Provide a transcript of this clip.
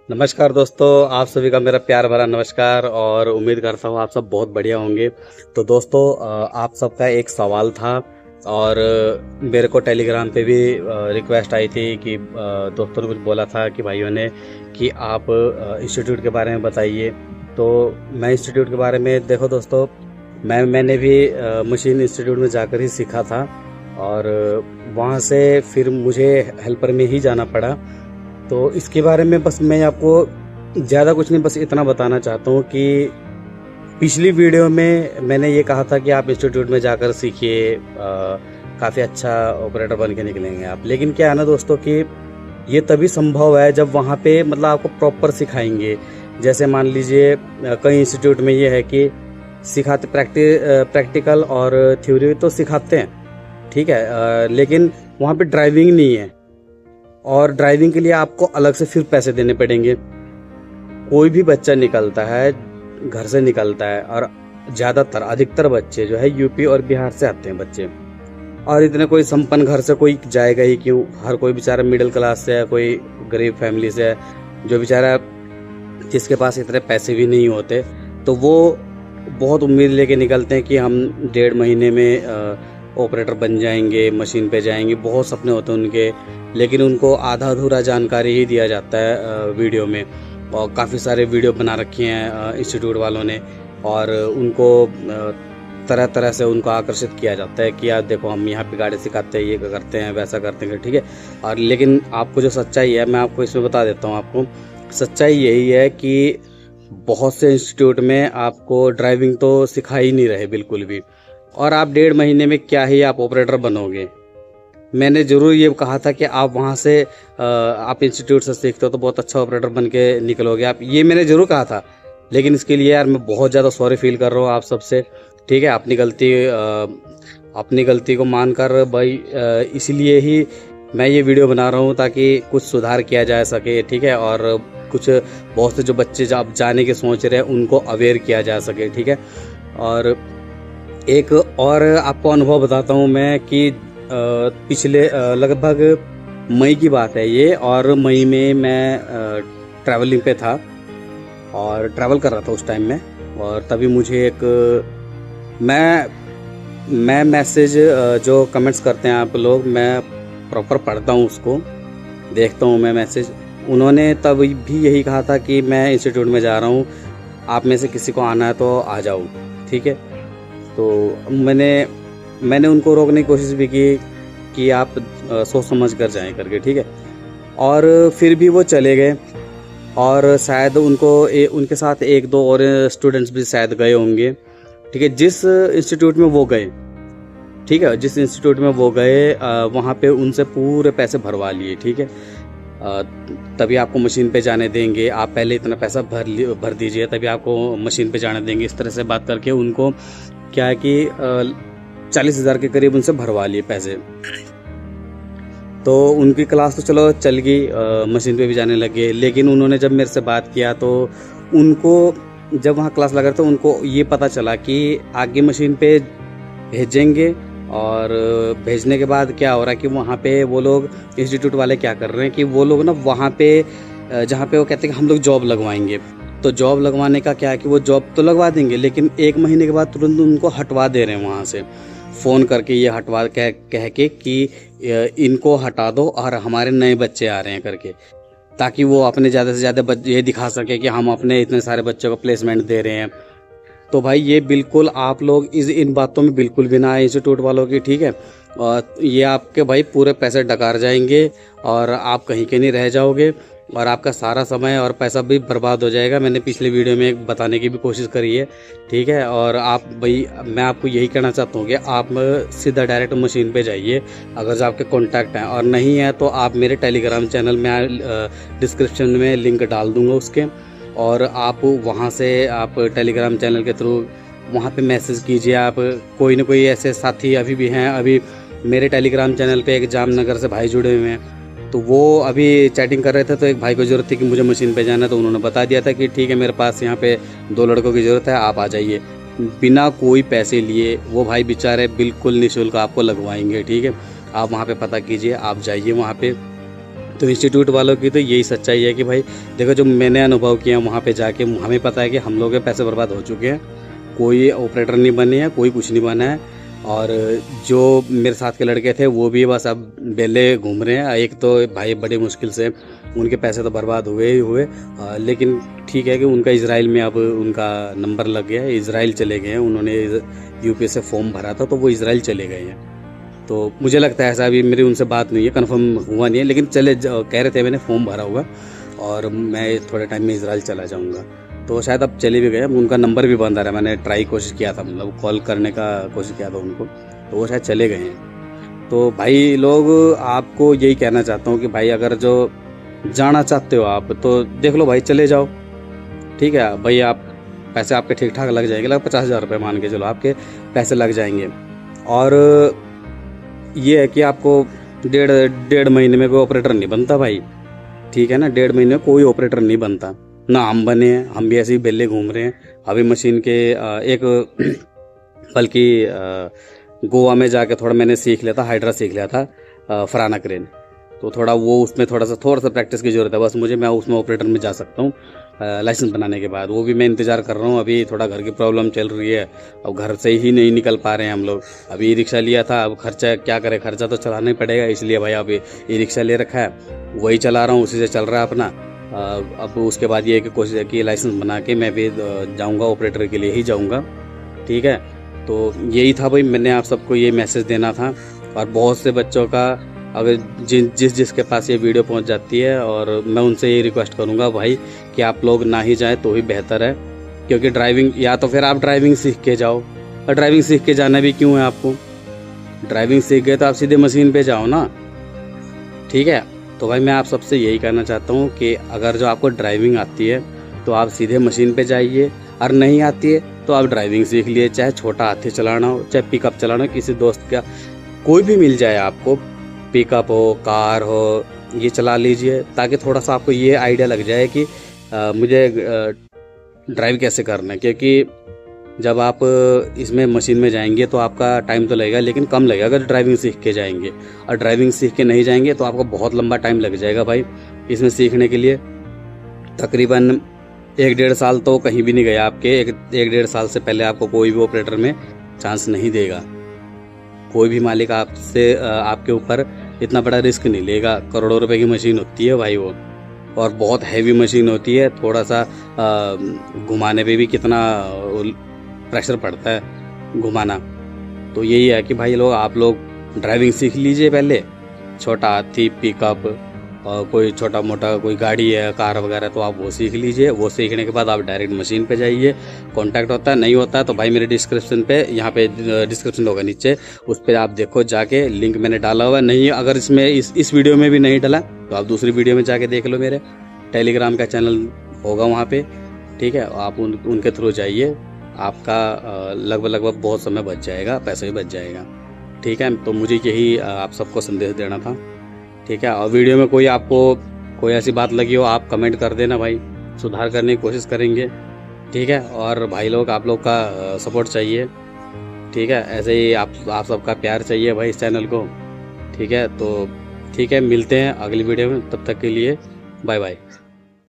नमस्कार दोस्तों, आप सभी का मेरा प्यार भरा नमस्कार और उम्मीद करता हूँ आप सब बहुत बढ़िया होंगे। तो दोस्तों, आप सबका एक सवाल था और मेरे को टेलीग्राम पे भी रिक्वेस्ट आई थी कि दोस्तों ने कुछ बोला था कि भाइयों ने कि आप इंस्टीट्यूट के बारे में बताइए। तो मैं इंस्टीट्यूट के बारे में, देखो दोस्तों, मैंने भी मशीन इंस्टीट्यूट में जाकर ही सीखा था और वहाँ से फिर मुझे हेल्पर में ही जाना पड़ा। तो इसके बारे में बस मैं आपको ज़्यादा कुछ नहीं, बस इतना बताना चाहता हूँ कि पिछली वीडियो में मैंने ये कहा था कि आप इंस्टीट्यूट में जाकर सीखिए, काफ़ी अच्छा ऑपरेटर बन के निकलेंगे आप। लेकिन क्या है ना दोस्तों कि ये तभी संभव है जब वहाँ पे मतलब आपको प्रॉपर सिखाएंगे। जैसे मान लीजिए कई इंस्टीट्यूट में ये है कि सिखाते प्रैक्टिकल और थ्योरी तो सिखाते हैं, ठीक है, लेकिन वहाँ पे ड्राइविंग नहीं है और ड्राइविंग के लिए आपको अलग से फिर पैसे देने पड़ेंगे। कोई भी बच्चा निकलता है, घर से निकलता है, और ज़्यादातर अधिकतर बच्चे जो है यूपी और बिहार से आते हैं बच्चे। और इतने कोई संपन्न घर से कोई जाएगा ही क्यों? हर कोई बेचारा मिडिल क्लास से है, कोई गरीब फैमिली से है, जो बेचारा जिसके पास इतने पैसे भी नहीं होते, तो वो बहुत उम्मीद लेके निकलते हैं कि हम 1.5 महीने में ऑपरेटर बन जाएंगे, मशीन पे जाएंगे। बहुत सपने होते हैं उनके, लेकिन उनको आधा अधूरा जानकारी ही दिया जाता है वीडियो में। और काफ़ी सारे वीडियो बना रखे हैं इंस्टीट्यूट वालों ने, और उनको तरह तरह से उनको आकर्षित किया जाता है कि यार देखो, हम यहाँ पे गाड़ी सिखाते हैं, ये करते हैं, वैसा करते हैं, ठीक है। और लेकिन आपको जो सच्चाई है, मैं आपको इसमें बता देता हूँ। आपको सच्चाई यही है कि बहुत से इंस्टीट्यूट में आपको ड्राइविंग तो सिखा ही नहीं रहे बिल्कुल भी, और आप 1.5 महीने में क्या ही आप ऑपरेटर बनोगे। मैंने ज़रूर ये कहा था कि आप वहाँ से आप इंस्टीट्यूट से सीखते हो तो बहुत अच्छा ऑपरेटर बन के निकलोगे आप, ये मैंने ज़रूर कहा था। लेकिन इसके लिए यार मैं बहुत ज़्यादा सॉरी फील कर रहा हूँ आप सबसे, ठीक है। अपनी गलती को मानकर भाई, इसलिए ही मैं ये वीडियो बना रहा हूँ ताकि कुछ सुधार किया जा सके, ठीक है। और कुछ बहुत से जो बच्चे जब जाने के सोच रहे हैं उनको अवेयर किया जा सके, ठीक है। और एक और आपको अनुभव बताता हूँ मैं कि पिछले लगभग मई की बात है ये, और मई में मैं ट्रैवलिंग पे था और ट्रैवल कर रहा था उस टाइम में। और तभी मुझे एक मैं मैसेज जो कमेंट्स करते हैं आप लोग, मैं प्रॉपर पढ़ता हूँ उसको, देखता हूँ मैं मैसेज। उन्होंने तब भी यही कहा था कि मैं इंस्टीट्यूट में जा रहा हूँ, आप में से किसी को आना है तो आ जाओ, ठीक है। तो मैंने उनको रोकने की कोशिश भी की कि आप सोच समझ कर जाएं करके, ठीक है। और फिर भी वो चले गए, और शायद उनके साथ 1-2 और स्टूडेंट्स भी शायद गए होंगे, ठीक है। जिस इंस्टीट्यूट में वो गए, ठीक है, जिस इंस्टीट्यूट में वो गए वहाँ पे उनसे पूरे पैसे भरवा लिए, ठीक है। तभी आपको मशीन पे जाने देंगे, आप पहले इतना पैसा भर दीजिए तभी आपको मशीन पे जाने देंगे। इस तरह से बात करके उनको क्या है कि 40,000 के करीब उनसे भरवा लिए पैसे। तो उनकी क्लास तो चलो चल गई, मशीन पे भी जाने लगे। लेकिन उन्होंने जब मेरे से बात किया तो उनको, जब वहाँ क्लास लगा तो उनको ये पता चला कि आगे मशीन पे भेजेंगे, और भेजने के बाद क्या हो रहा है कि वहाँ पे वो लोग इंस्टीट्यूट वाले क्या कर रहे हैं कि वो लोग ना वहाँ पे जहाँ पे वो कहते हैं कि हम लोग जॉब लगवाएंगे, तो जॉब लगवाने का क्या है कि वो जॉब तो लगवा देंगे, लेकिन 1 महीने के बाद तुरंत उनको हटवा दे रहे हैं वहाँ से, फ़ोन करके ये हटवा कह के कि इनको हटा दो और हमारे नए बच्चे आ रहे हैं करके, ताकि वो अपने ज़्यादा से ज़्यादा ये दिखा सके कि हम अपने इतने सारे बच्चों को प्लेसमेंट दे रहे हैं। तो भाई ये बिल्कुल आप लोग इन बातों में बिल्कुल भी ना आए इंस्टीट्यूट वालों की, ठीक है। और ये आपके भाई पूरे पैसे डकार जाएंगे और आप कहीं के नहीं रह जाओगे, और आपका सारा समय और पैसा भी बर्बाद हो जाएगा। मैंने पिछले वीडियो में बताने की भी कोशिश करी है, ठीक है। और आप भाई, मैं आपको यही कहना चाहता हूँ कि आप सीधा डायरेक्ट मशीन पे जाइए अगर जो आपके कॉन्टैक्ट हैं, और नहीं है तो आप मेरे टेलीग्राम चैनल में डिस्क्रिप्शन में लिंक डाल दूँगा उसके, और आप वहाँ से आप टेलीग्राम चैनल के थ्रू वहाँ पे मैसेज कीजिए। आप कोई ना कोई ऐसे साथी अभी भी हैं, अभी मेरे टेलीग्राम चैनल पे एक जामनगर से भाई जुड़े हुए हैं, तो वो अभी चैटिंग कर रहे थे। तो एक भाई को ज़रूरत थी कि मुझे मशीन पे जाना है, तो उन्होंने बता दिया था कि ठीक है, मेरे पास यहाँ पे 2 लड़कों की ज़रूरत है, आप आ जाइए। बिना कोई पैसे लिए वो भाई बेचारे बिल्कुल निःशुल्क आपको लगवाएंगे, ठीक है। आप वहाँ पे पता कीजिए, आप जाइए वहाँ पे, तो इंस्टीट्यूट वालों की तो यही सच्चाई है कि भाई देखो, जो मैंने अनुभव किया वहाँ पे जाके, हमें पता है कि हम लोगों के पैसे बर्बाद हो चुके हैं। कोई ऑपरेटर नहीं बने हैं, कोई कुछ नहीं बना है। और जो मेरे साथ के लड़के थे वो भी बस अब बेले घूम रहे हैं। एक तो भाई बड़ी मुश्किल से उनके पैसे तो बर्बाद हुए ही हुए, लेकिन ठीक है कि उनका इजराइल में अब उनका नंबर लग गया है, इजराइल चले गए हैं। उन्होंने यूपी से फॉर्म भरा था तो वो इजराइल चले गए हैं। तो मुझे लगता है ऐसा, अभी मेरी उनसे बात नहीं है, कंफर्म हुआ नहीं है, लेकिन कह रहे थे मैंने फॉर्म भरा हुआ और मैं थोड़े टाइम में इजराइल चला जाऊँगा। तो शायद अब चले भी गए, उनका नंबर भी बंद आ रहा है। मैंने कोशिश किया था, मतलब कॉल करने का कोशिश किया था उनको, तो वो शायद चले गए हैं। तो भाई लोग, आपको यही कहना चाहता हूँ कि भाई अगर जो जाना चाहते हो आप, तो देख लो भाई, चले जाओ। ठीक है भाई, आप पैसे आपके ठीक ठाक लग जाएंगे, लगभग 50,000 रुपये मान के चलो आपके पैसे लग जाएंगे। और ये है कि आपको डेढ़ महीने में कोई ऑपरेटर नहीं बनता भाई। ठीक है ना, 1.5 महीने में कोई ऑपरेटर नहीं बनता। ना हम बने हैं, हम भी ऐसे ही बेले घूम रहे हैं। अभी मशीन के एक बल्कि गोवा में जाके थोड़ा मैंने सीख लिया था, हाइड्रा सीख लिया था, फराना क्रेन। तो थोड़ा वो उसमें थोड़ा सा प्रैक्टिस की ज़रूरत है बस मुझे। मैं उसमें ऑपरेटर में जा सकता हूँ लाइसेंस बनाने के बाद। वो भी मैं इंतज़ार कर रहा हूँ, अभी थोड़ा घर की प्रॉब्लम चल रही है। अब घर से ही नहीं निकल पा रहे हैं हम लोग। अभी ई रिक्शा लिया था, अब खर्चा क्या करें, खर्चा तो चलाना ही पड़ेगा, इसलिए भाई अभी ई रिक्शा ले रखा है, वही चला रहा हूँ, उसी से चल रहा है अपना। अब उसके बाद ये है कि कोशिश है कि लाइसेंस बना के मैं भी जाऊँगा, ऑपरेटर के लिए ही जाऊँगा। ठीक है, तो यही था भाई, मैंने आप सबको ये मैसेज देना था। और बहुत से बच्चों का अगर जिसके पास ये वीडियो पहुंच जाती है, और मैं उनसे ये रिक्वेस्ट करूंगा भाई कि आप लोग ना ही जाएं तो ही बेहतर है। क्योंकि ड्राइविंग, या तो फिर आप ड्राइविंग सीख के जाओ, और ड्राइविंग सीख के जाना भी क्यों है आपको, ड्राइविंग सीख गए तो आप सीधे मशीन पे जाओ ना। ठीक है, तो भाई मैं आप सबसे यही कहना चाहता हूँ कि अगर जो आपको ड्राइविंग आती है तो आप सीधे मशीन पे जाइए, और नहीं आती है तो आप ड्राइविंग सीख लिए, चाहे छोटा हाथी चलाना हो, चाहे पिकअप चलाना हो, किसी दोस्त का कोई भी मिल जाए आपको, पिकअप हो, कार हो, ये चला लीजिए, ताकि थोड़ा सा आपको ये आइडिया लग जाए कि मुझे ड्राइव कैसे करना है। क्योंकि जब आप इसमें मशीन में जाएंगे तो आपका टाइम तो लगेगा, लेकिन कम लगेगा अगर ड्राइविंग सीख के जाएंगे। और ड्राइविंग सीख के नहीं जाएंगे तो आपको बहुत लंबा टाइम लग जाएगा भाई इसमें सीखने के लिए। तकरीबन 1-1.5 साल तो कहीं भी नहीं गया आपके। 1-1.5 साल से पहले आपको कोई भी ऑपरेटर में चांस नहीं देगा। कोई भी मालिक आपसे आपके ऊपर इतना बड़ा रिस्क नहीं लेगा। करोड़ों रुपए की मशीन होती है भाई वो, और बहुत हैवी मशीन होती है। थोड़ा सा घुमाने पे भी कितना प्रेशर पड़ता है घुमाना। तो यही है कि भाई आप लोग ड्राइविंग सीख लीजिए पहले, छोटा हाथी, पिकअप, और कोई छोटा मोटा कोई गाड़ी है, कार वगैरह, तो आप वो सीख लीजिए। वो सीखने के बाद आप डायरेक्ट मशीन पे जाइए। कांटेक्ट होता है, नहीं होता है तो भाई मेरे डिस्क्रिप्शन पे, यहाँ पे डिस्क्रिप्शन होगा नीचे, उस पर आप देखो जाके, लिंक मैंने डाला हुआ है। नहीं, अगर इसमें इस वीडियो में भी नहीं डाला तो आप दूसरी वीडियो में जाके देख लो, मेरे टेलीग्राम का चैनल होगा वहाँ पे। ठीक है, आप उनके थ्रू जाइए, आपका लगभग बहुत समय बच जाएगा, पैसा भी बच जाएगा। ठीक है, तो मुझे यही आप सबको संदेश देना था। ठीक है, और वीडियो में कोई आपको कोई ऐसी बात लगी हो, आप कमेंट कर देना भाई, सुधार करने की कोशिश करेंगे। ठीक है, और भाई लोग, आप लोग का सपोर्ट चाहिए। ठीक है, ऐसे ही आप सबका प्यार चाहिए भाई इस चैनल को। ठीक है, तो ठीक है, मिलते हैं अगली वीडियो में, तब तक के लिए बाय बाय।